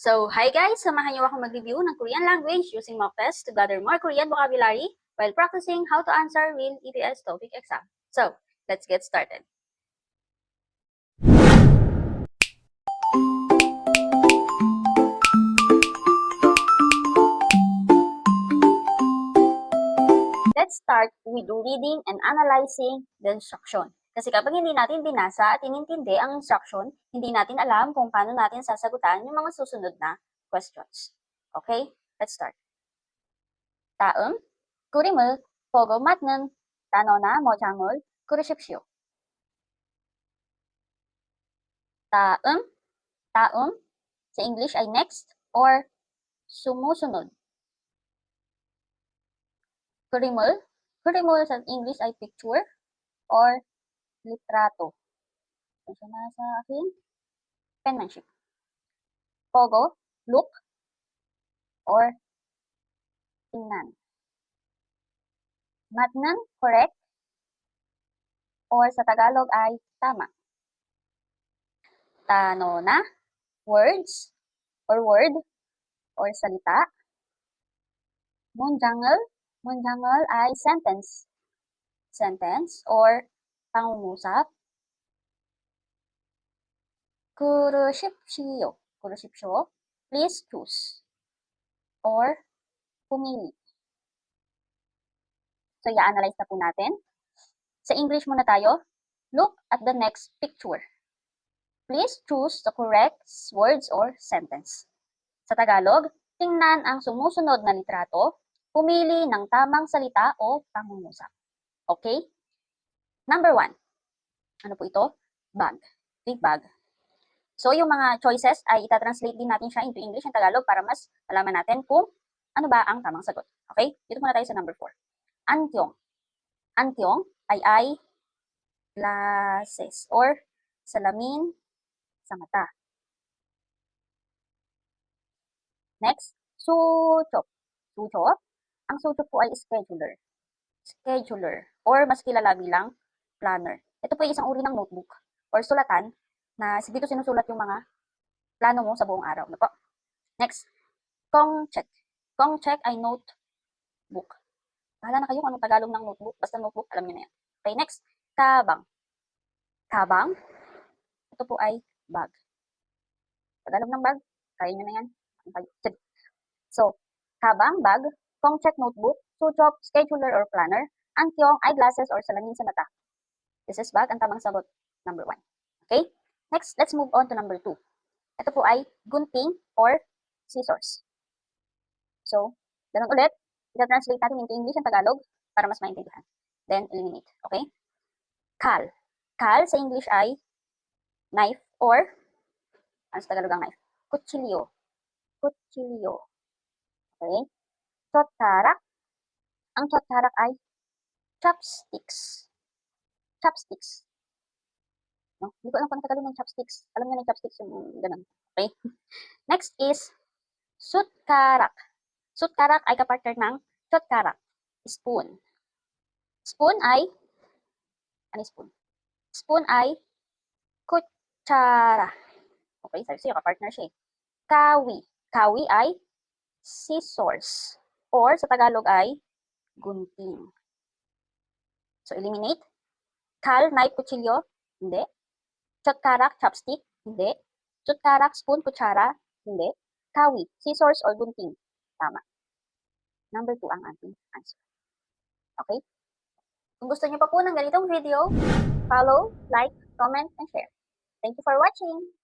So, hi guys! Samahan niyo ako mag-review ng Korean language using mock test to gather more Korean vocabulary while practicing how to answer real ETS TOEIC exam. So, let's get started. Let's start with reading and analyzing the instruction. Kasi kapag hindi natin binasa at inintindi ang instruction, hindi natin alam kung paano natin sasagutan yung mga susunod na questions. Okay? Let's start. 다음, 그림을 보고 맞는 단어나 문장을 고르십시오. 다음, 다음, sa English ay next or sumusunod. 그림을, 그림을 sa English ay picture or litrato. Ito na sa aking penmanship. 보고, look, or tingnan. 맞는, correct, or sa Tagalog ay tama. 단어나, words, or word, or salita. 문장을, 문장을 ay sentence. Sentence or pangungusap. 고르십시오. 고르십시오. Please choose. Or pumili. So, i-analyze na po natin. Sa English muna tayo. Look at the next picture. Please choose the correct words or sentence. Sa Tagalog, tingnan ang sumusunod na litrato. Pumili ng tamang salita o pangungusap. Okay? Number 1. Ano po ito? Bag. Big bag. So, yung mga choices ay itatranslate din natin siya into English and Tagalog para mas malaman natin kung ano ba ang tamang sagot. Okay? Dito muna tayo sa number 4. Antyong. Antyong ay glasses or salamin sa mata. Next, suchop. Suchop. Ang suchop po ay scheduler. Scheduler or mas kilala bilang planner. Ito po ay isang uri ng notebook or sulatan na dito sinusulat yung mga plano mo sa buong araw. Ano po? Next, kongcheck. Kongcheck ay notebook. Bahala na kayo kung anong Tagalog ng notebook. Basta notebook, alam niyo na yan. Okay, next, kabang. Kabang, ito po ay bag. Tagalog ng bag, kaya niyo na yan. So, kabang, bag, kongcheck, notebook, suchop, scheduler or planner, antyong, eyeglasses or salamin sa mata. This is bag, ang tamang sagot, number 1. Okay? Next, let's move on to number 2. Ito po ay gunting or scissors. So, ganun ulit, ita-translate natin into English and Tagalog para mas maintindihan. Then, eliminate. Okay? Kal. Kal sa English ay knife or, ano sa Tagalog ang knife? Kutsilyo. Kutsilyo. Okay? Chotkarak. Ang chotkarak ay chopsticks. Chopsticks. No? Hindi ko alam kung ano Tagalog ng chopsticks. Alam niyo na yung chopsticks yung ganun. Okay? Next is sutkarak. Sutkarak ay kapartner ng chotkarak. Spoon. Spoon ay, ano spoon? Spoon ay kutsara. Okay, sabi siya, kapartner siya eh. Kawi. Kawi ay scissors. Or sa Tagalog ay gunting. So, eliminate. Kal, knife, kutsilyo, hindi. Chotkarak, chopstick, hindi. Chotkarak, spoon, kutsara, hindi. Kawi, scissors or gunting, tama. Number 2 ang ating answer. Okay? Kung gusto niyo pa po ng ganitong video, follow, like, comment, and share. Thank you for watching!